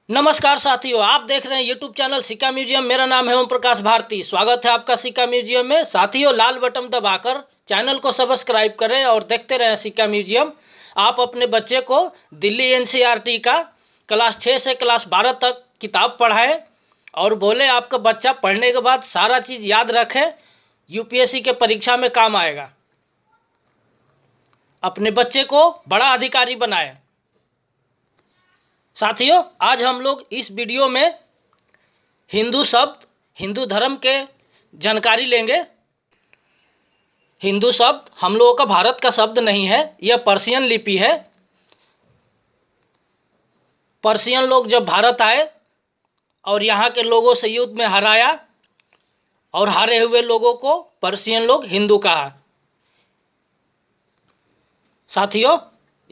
नमस्कार साथियों, आप देख रहे हैं यूट्यूब चैनल सिक्का म्यूजियम। मेरा नाम है ओम प्रकाश भारती। स्वागत है आपका सिक्का म्यूजियम में। साथियों, लाल बटन दबाकर चैनल को सब्सक्राइब करें और देखते रहें सिक्का म्यूजियम। आप अपने बच्चे को दिल्ली एनसीईआरटी का क्लास 6 से क्लास 12 तक किताब पढ़ाएं और बोले आपका बच्चा पढ़ने के बाद सारा चीज़ याद रखे, यूपीएससी के परीक्षा में काम आएगा। अपने बच्चे को बड़ा अधिकारी बनाएं। साथियों, आज हम लोग इस वीडियो में हिंदू शब्द, हिंदू धर्म के जानकारी लेंगे। हिंदू शब्द हम लोगों का भारत का शब्द नहीं है, यह पर्शियन लिपि है। पर्शियन लोग जब भारत आए और यहाँ के लोगों से युद्ध में हराया और हारे हुए लोगों को पर्शियन लोग हिंदू कहा। साथियों,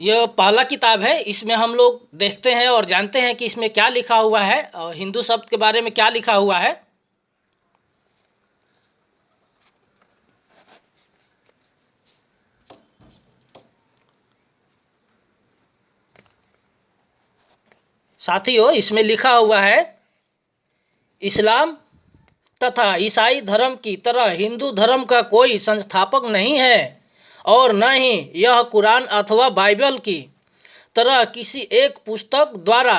यह पहला किताब है। इसमें हम लोग देखते हैं और जानते हैं कि इसमें क्या लिखा हुआ है और हिंदू शब्द के बारे में क्या लिखा हुआ है। साथियों, इसमें लिखा हुआ है, इस्लाम तथा ईसाई धर्म की तरह हिंदू धर्म का कोई संस्थापक नहीं है और न ही यह कुरान अथवा बाइबल की तरह किसी एक पुस्तक द्वारा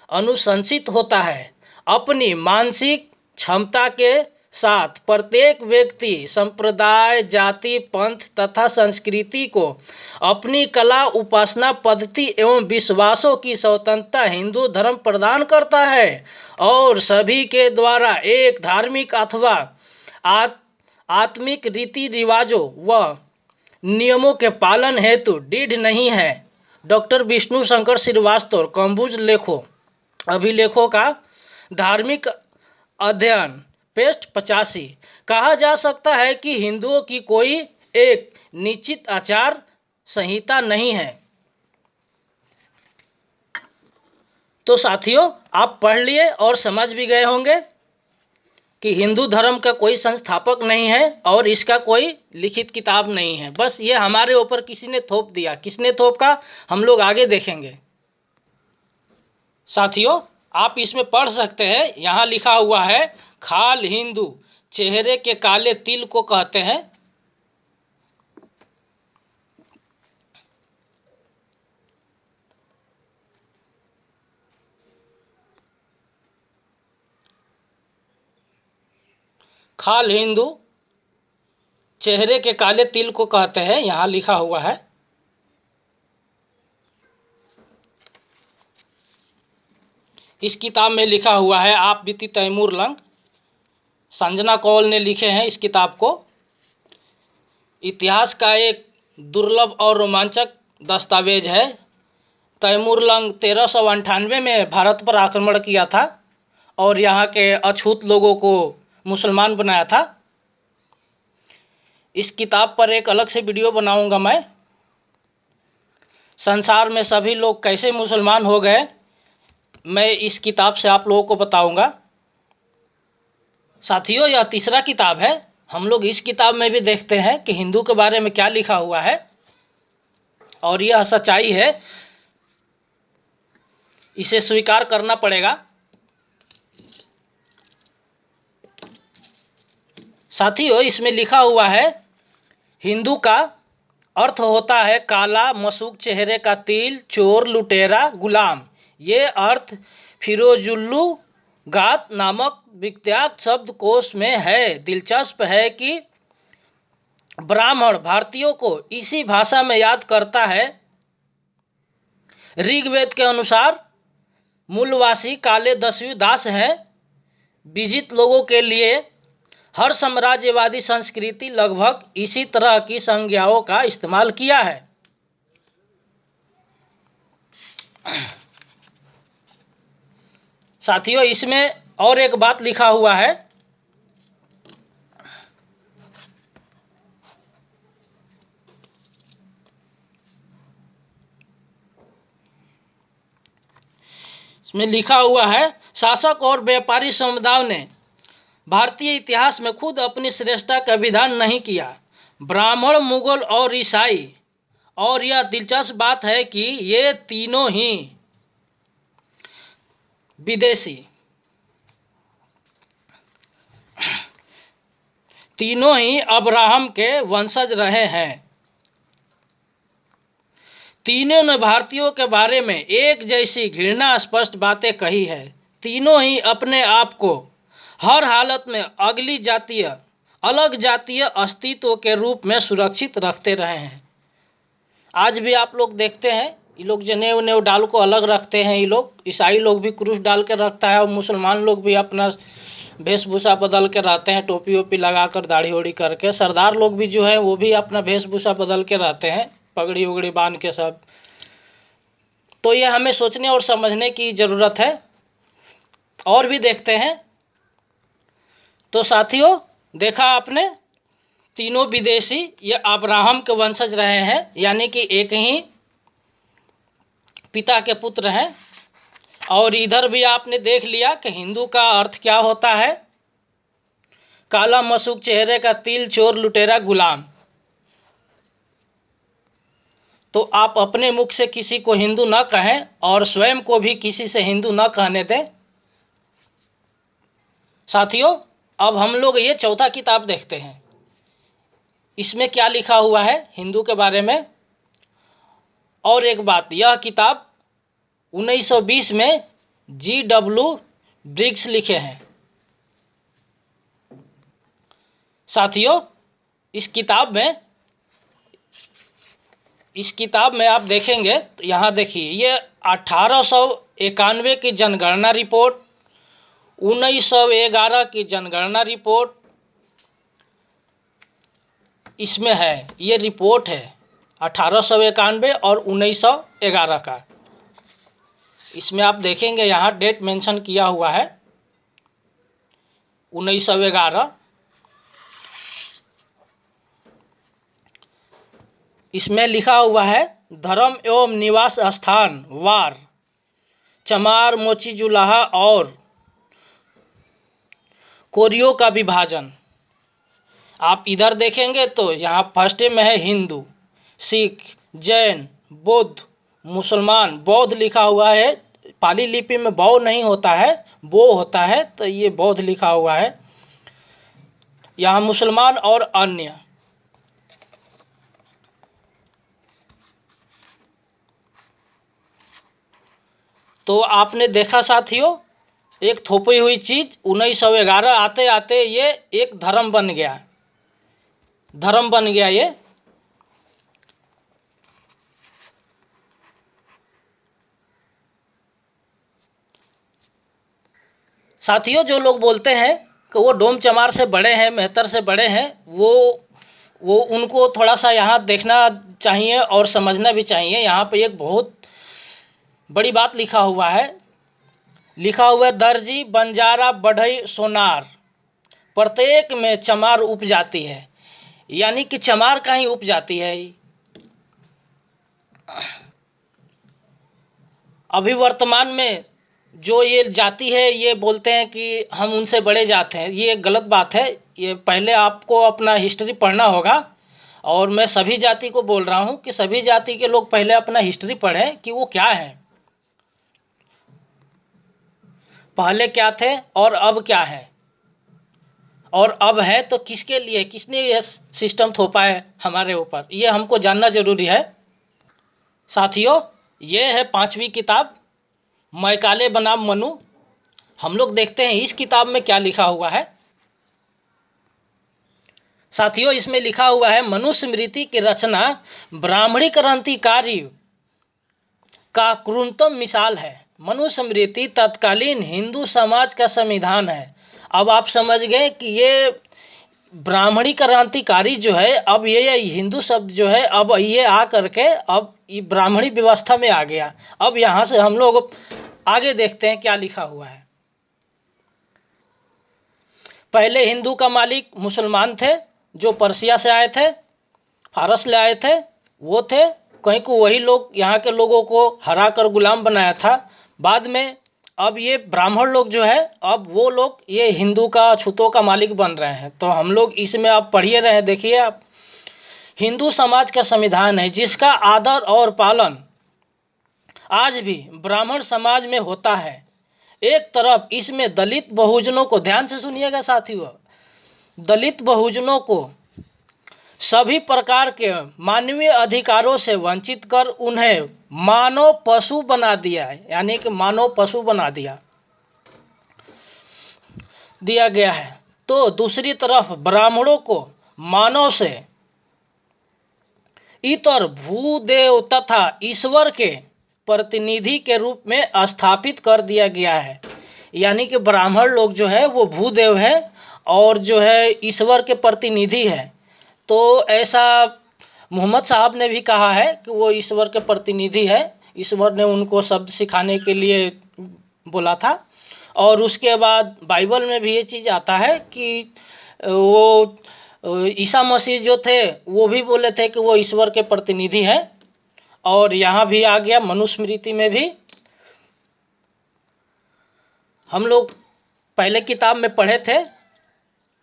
अनुशंसित होता है। अपनी मानसिक क्षमता के साथ प्रत्येक व्यक्ति संप्रदाय, जाति, पंथ तथा संस्कृति को अपनी कला, उपासना पद्धति एवं विश्वासों की स्वतंत्रता हिंदू धर्म प्रदान करता है और सभी के द्वारा एक धार्मिक अथवा आत्मिक रीति रिवाजों व नियमों के पालन हेतु दृढ़ नहीं है। डॉक्टर विष्णु शंकर श्रीवास्तव, कंबुज लेखों अभिलेखों का धार्मिक अध्ययन, पेस्ट 85। कहा जा सकता है कि हिंदुओं की कोई एक निश्चित आचार संहिता नहीं है। तो साथियों, आप पढ़ लिए और समझ भी गए होंगे कि हिंदू धर्म का कोई संस्थापक नहीं है और इसका कोई लिखित किताब नहीं है। बस ये हमारे ऊपर किसी ने थोप दिया। किसने थोपा, हम लोग आगे देखेंगे। साथियों, आप इसमें पढ़ सकते हैं, यहाँ लिखा हुआ है, खाल हिंदू चेहरे के काले तिल को कहते हैं। खाल हिंदू चेहरे के काले तिल को कहते हैं, यहाँ लिखा हुआ है। इस किताब में लिखा हुआ है, आप बीती तैमूर लंग, संजना कौल ने लिखे हैं इस किताब को। इतिहास का एक दुर्लभ और रोमांचक दस्तावेज है। तैमूर लंग 1398 में भारत पर आक्रमण किया था और यहाँ के अछूत लोगों को मुसलमान बनाया था। इस किताब पर एक अलग से वीडियो बनाऊंगा मैं। संसार में सभी लोग कैसे मुसलमान हो गए, मैं इस किताब से आप लोगों को बताऊंगा। साथियों, यह तीसरा किताब है। हम लोग इस किताब में भी देखते हैं कि हिंदू के बारे में क्या लिखा हुआ है और यह सच्चाई है, इसे स्वीकार करना पड़ेगा। साथियों, इसमें लिखा हुआ है, हिंदू का अर्थ होता है काला मसूक चेहरे का तिल, चोर, लुटेरा, गुलाम। ये अर्थ फिरोजुल्लू गात नामक विख्यात शब्दकोश में है। दिलचस्प है कि ब्राह्मण भारतीयों को इसी भाषा में याद करता है। ऋग्वेद के अनुसार मूलवासी काले 10वीं दास हैं। विजित लोगों के लिए हर साम्राज्यवादी संस्कृति लगभग इसी तरह की संज्ञाओं का इस्तेमाल किया है। साथियों, इसमें और एक बात लिखा हुआ है, इसमें लिखा हुआ है, शासक और व्यापारी समुदाय ने भारतीय इतिहास में खुद अपनी श्रेष्ठता का विधान नहीं किया। ब्राह्मण, मुगल और ईसाई। और यह दिलचस्प बात है कि ये तीनों ही विदेशी तीनों ही अब्राहम के वंशज रहे हैं। तीनों ने भारतीयों के बारे में एक जैसी घृणा स्पष्ट बातें कही है। तीनों ही अपने आप को हर हालत में अलग जातीय अस्तित्व के रूप में सुरक्षित रखते रहे हैं। आज भी आप लोग देखते हैं ये लोग जनेऊ नेऊ डाल को अलग रखते हैं। ये लोग ईसाई लोग भी क्रूस डाल के रखता है और मुसलमान लोग भी अपना वेशभूषा बदल के रहते हैं, टोपी वोपी लगा कर दाढ़ी ओढ़ी करके। सरदार लोग भी जो है वो भी अपना वेशभूषा बदल के रहते हैं, पगड़ी उगड़ी बांध के सब। तो ये हमें सोचने और समझने की ज़रूरत है। और भी देखते हैं तो साथियों, देखा आपने तीनों विदेशी ये अब्राहम के वंशज रहे हैं, यानी कि एक ही पिता के पुत्र हैं। और इधर भी आपने देख लिया कि हिंदू का अर्थ क्या होता है। काला मसूक चेहरे का तिल, चोर लुटेरा गुलाम। तो आप अपने मुख से किसी को हिंदू ना कहें और स्वयं को भी किसी से हिंदू ना कहने दें। साथियों, अब हम लोग ये चौथा किताब देखते हैं, इसमें क्या लिखा हुआ है हिंदू के बारे में। और एक बात, यह किताब 1920 में G.W. ब्रिग्स लिखे हैं। साथियों, इस किताब में आप देखेंगे तो यहाँ देखिए, ये 1891 की जनगणना रिपोर्ट, 1911 की जनगणना रिपोर्ट इसमें है। ये रिपोर्ट है 1891 और 1911 का। इसमें आप देखेंगे यहाँ डेट मेंशन किया हुआ है 1911। इसमें लिखा हुआ है धर्म एवं निवास स्थान वार, चमार, मोचीजुलाहा और कोरियो का विभाजन। आप इधर देखेंगे तो यहाँ फर्स्ट में है हिंदू, सिख, जैन, बौद्ध, मुसलमान। बौद्ध लिखा हुआ है, पाली लिपि में बौ नहीं होता है, बो होता है, तो ये बौद्ध लिखा हुआ है। यहाँ मुसलमान और अन्य। तो आपने देखा साथियों, एक थोपी हुई चीज़ 1911 आते आते ये एक धर्म बन गया ये। साथियों, जो लोग बोलते हैं कि वो डोम चमार से बड़े हैं, मेहतर से बड़े हैं, वो उनको थोड़ा सा यहाँ देखना चाहिए और समझना भी चाहिए। यहाँ पे एक बहुत बड़ी बात लिखा हुआ है दर्जी, बंजारा, बढ़ई, सोनार, प्रत्येक में चमार उपजाति है, यानी कि चमार का ही उपजाति है। अभी वर्तमान में जो ये जाति है ये बोलते हैं कि हम उनसे बड़े जाते हैं, ये गलत बात है। ये पहले आपको अपना हिस्ट्री पढ़ना होगा। और मैं सभी जाति को बोल रहा हूँ कि सभी जाति के लोग पहले अपना हिस्ट्री पढ़ें कि वो क्या है, पहले क्या थे और अब क्या है, और अब है तो किसके लिए, किसने ये सिस्टम थोपा है हमारे ऊपर, ये हमको जानना जरूरी है। साथियों, ये है 5वीं किताब मैकाले बनाम मनु। हम लोग देखते हैं इस किताब में क्या लिखा हुआ है। साथियों, इसमें लिखा हुआ है मनुस्मृति की रचना ब्राह्मणी क्रांतिकारी का क्रूरतम मिसाल है। मनुस्मृति तत्कालीन हिंदू समाज का संविधान है। अब आप समझ गए कि ये ब्राह्मणी क्रांतिकारी जो है, अब ये हिंदू शब्द जो है अब ये आ करके अब ये ब्राह्मणी व्यवस्था में आ गया। अब यहाँ से हम लोग आगे देखते हैं क्या लिखा हुआ है। पहले हिंदू का मालिक मुसलमान थे जो पर्सिया से आए थे, फारस ले आए थे, वो थे। कहीं को वही लोग यहाँ के लोगों को हरा कर गुलाम बनाया था। बाद में अब ये ब्राह्मण लोग जो है, अब वो लोग ये हिंदू का छूतों का मालिक बन रहे हैं। तो हम लोग इसमें आप पढ़िए रहे, देखिए आप, हिंदू समाज का संविधान है जिसका आदर और पालन आज भी ब्राह्मण समाज में होता है। एक तरफ इसमें दलित बहुजनों को, ध्यान से सुनिएगा साथियों, दलित बहुजनों को सभी प्रकार के मानवीय अधिकारों से वंचित कर उन्हें मानव पशु बना दिया है, यानी कि मानव पशु बना दिया गया है। तो दूसरी तरफ ब्राह्मणों को मानव से इतर भूदेव तथा ईश्वर के प्रतिनिधि के रूप में स्थापित कर दिया गया है। यानी कि ब्राह्मण लोग जो है वो भूदेव है और जो है ईश्वर के प्रतिनिधि है। तो ऐसा मोहम्मद साहब ने भी कहा है कि वो ईश्वर के प्रतिनिधि है, ईश्वर ने उनको शब्द सिखाने के लिए बोला था। और उसके बाद बाइबल में भी ये चीज़ आता है कि वो ईसा मसीह जो थे वो भी बोले थे कि वो ईश्वर के प्रतिनिधि हैं। और यहाँ भी आ गया मनुस्मृति में भी। हम लोग पहले किताब में पढ़े थे,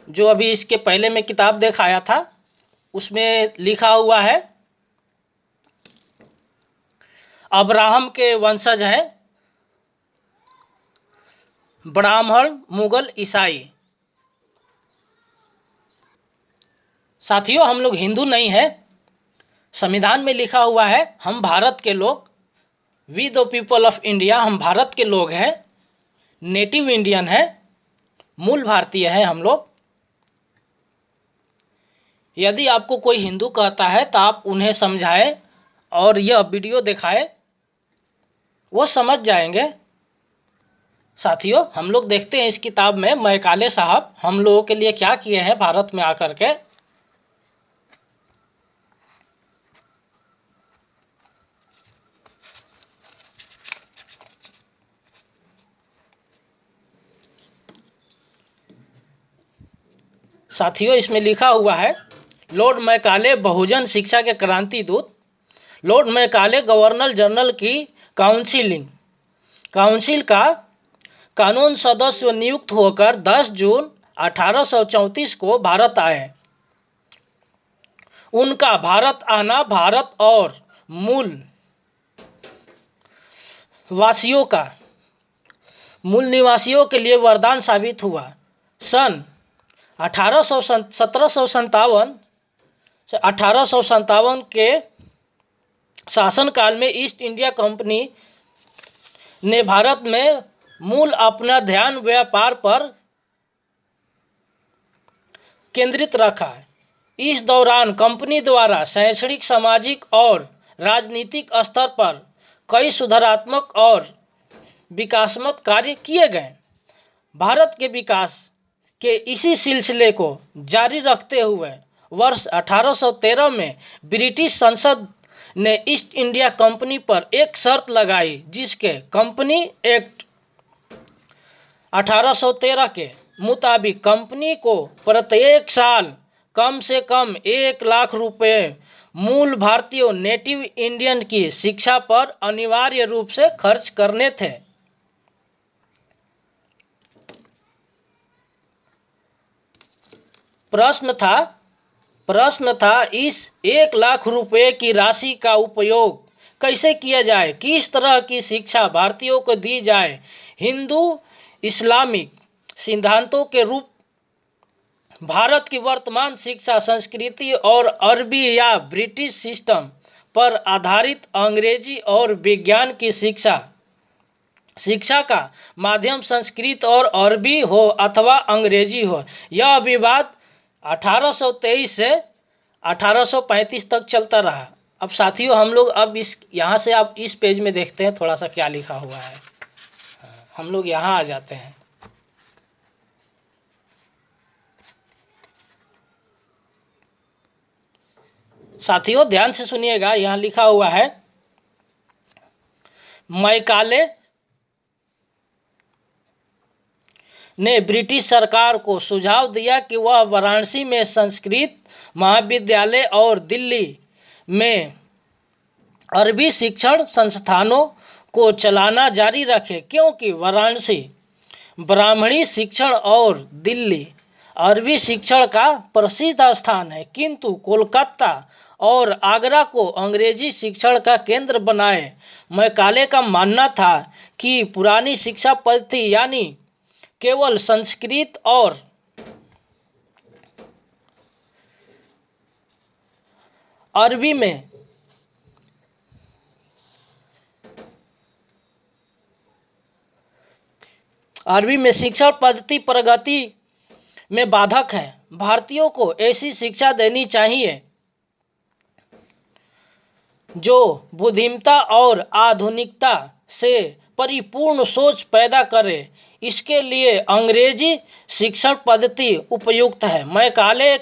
जो अभी इसके पहले में किताब दिखाया था, उसमें लिखा हुआ है अब्राहम के वंशज हैं ब्राह्मण, मुगल, ईसाई। साथियों, हम लोग हिंदू नहीं है। संविधान में लिखा हुआ है हम भारत के लोग, we the people of India, हम भारत के लोग हैं, नेटिव इंडियन है, मूल भारतीय है हम लोग। यदि आपको कोई हिंदू कहता है तो आप उन्हें समझाएं और यह वीडियो दिखाएं, वो समझ जाएंगे। साथियों, हम लोग देखते हैं इस किताब में मैकाले साहब हम लोगों के लिए क्या किए हैं भारत में आकर के। साथियों, इसमें लिखा हुआ है लॉर्ड मैकाले बहुजन शिक्षा के क्रांति दूत। लॉर्ड मैकाले गवर्नर जनरल की काउंसिल का कानून सदस्य नियुक्त होकर 10 जून 1834 को भारत आए। उनका भारत आना भारत और मूल निवासियों के लिए वरदान साबित हुआ। सन 1757 से 1857 के शासनकाल में ईस्ट इंडिया कंपनी ने भारत में मूल अपना ध्यान व्यापार पर केंद्रित रखा। इस दौरान कंपनी द्वारा शैक्षणिक, सामाजिक और राजनीतिक स्तर पर कई सुधारात्मक और विकासात्मक कार्य किए गए। भारत के विकास के इसी सिलसिले को जारी रखते हुए वर्ष 1813 में ब्रिटिश संसद ने ईस्ट इंडिया कंपनी पर एक शर्त लगाई, जिसके कंपनी एक्ट 1813 के मुताबिक कंपनी को प्रत्येक साल कम से कम 1 लाख रुपए मूल भारतीय नेटिव इंडियन की शिक्षा पर अनिवार्य रूप से खर्च करने थे। प्रश्न था इस 1 लाख रुपए की राशि का उपयोग कैसे किया जाए, किस तरह की शिक्षा भारतीयों को दी जाए। हिंदू इस्लामिक सिद्धांतों के रूप भारत की वर्तमान शिक्षा संस्कृति और अरबी या ब्रिटिश सिस्टम पर आधारित अंग्रेजी और विज्ञान की शिक्षा का माध्यम संस्कृत और अरबी हो अथवा अंग्रेजी हो। यह विवाद 1823 से 1835 तक चलता रहा। अब साथियों, हम लोग अब यहाँ से आप इस पेज में देखते हैं थोड़ा सा क्या लिखा हुआ है। हम लोग यहाँ आ जाते हैं। साथियों, ध्यान से सुनिएगा, यहाँ लिखा हुआ है मैकाले ने ब्रिटिश सरकार को सुझाव दिया कि वह वाराणसी में संस्कृत महाविद्यालय और दिल्ली में अरबी शिक्षण संस्थानों को चलाना जारी रखे, क्योंकि वाराणसी ब्राह्मणी शिक्षण और दिल्ली अरबी शिक्षण का प्रसिद्ध स्थान है, किंतु कोलकाता और आगरा को अंग्रेजी शिक्षण का केंद्र बनाए। मैकाले का मानना था कि पुरानी शिक्षा पद्धति यानी केवल संस्कृत और अरबी में शिक्षा पद्धति प्रगति में बाधक है। भारतीयों को ऐसी शिक्षा देनी चाहिए जो बुद्धिमत्ता और आधुनिकता से परिपूर्ण सोच पैदा करे। इसके लिए अंग्रेजी शिक्षण पद्धति उपयुक्त है। मैकाले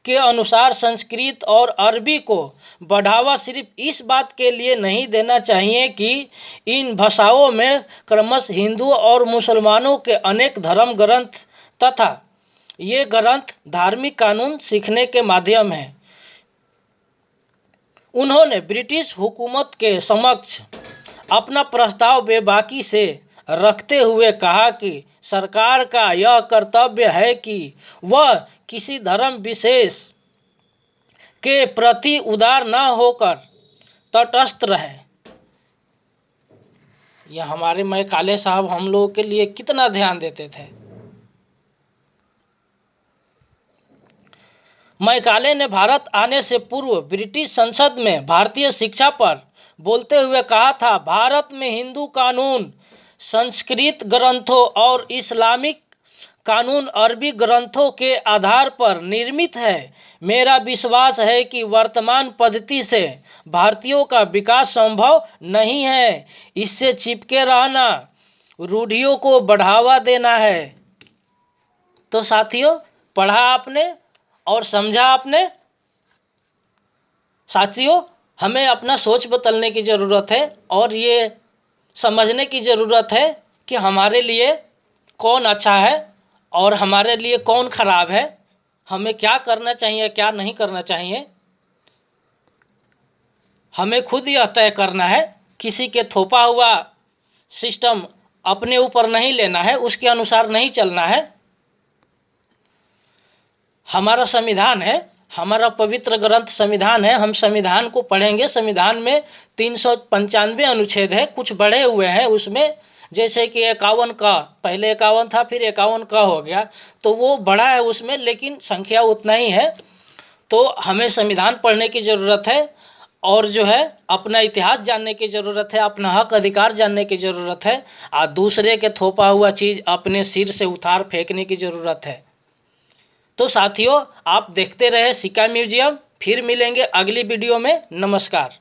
के अनुसार संस्कृत और अरबी को बढ़ावा सिर्फ इस बात के लिए नहीं देना चाहिए कि इन भाषाओं में क्रमशः हिंदू और मुसलमानों के अनेक धर्म ग्रंथ तथा ये ग्रंथ धार्मिक कानून सीखने के माध्यम हैं। उन्होंने ब्रिटिश हुकूमत के समक्ष अपना प्रस्ताव बेबाकी से रखते हुए कहा कि सरकार का यह कर्तव्य है कि वह किसी धर्म विशेष के प्रति उदार न होकर तटस्थ रहे। यह हमारे मैकाले साहब हम लोगों के लिए कितना ध्यान देते थे। मैकाले ने भारत आने से पूर्व ब्रिटिश संसद में भारतीय शिक्षा पर बोलते हुए कहा था, भारत में हिंदू कानून संस्कृत ग्रंथों और इस्लामिक कानून अरबी ग्रंथों के आधार पर निर्मित है। मेरा विश्वास है कि वर्तमान पद्धति से भारतीयों का विकास संभव नहीं है। इससे चिपके रहना, रूढ़ियों को बढ़ावा देना है। तो साथियों, पढ़ा आपने और समझा आपने। साथियों, हमें अपना सोच बदलने की ज़रूरत है और ये समझने की ज़रूरत है कि हमारे लिए कौन अच्छा है और हमारे लिए कौन खराब है। हमें क्या करना चाहिए, क्या नहीं करना चाहिए, हमें खुद यह तय करना है। किसी के थोपा हुआ सिस्टम अपने ऊपर नहीं लेना है, उसके अनुसार नहीं चलना है। हमारा संविधान है, हमारा पवित्र ग्रंथ संविधान है। हम संविधान को पढ़ेंगे। संविधान में 395 अनुच्छेद है, कुछ बढ़े हुए हैं उसमें, जैसे कि 51 का, पहले 51 था फिर 51 का हो गया, तो वो बढ़ा है उसमें, लेकिन संख्या उतना ही है। तो हमें संविधान पढ़ने की ज़रूरत है और जो है अपना इतिहास जानने की ज़रूरत है, अपना हक अधिकार जानने की ज़रूरत है। और दूसरे के थोपा हुआ चीज़ अपने सिर से उतार फेंकने की ज़रूरत है। तो साथियों, आप देखते रहे सिक्का म्यूजियम। फिर मिलेंगे अगली वीडियो में। नमस्कार।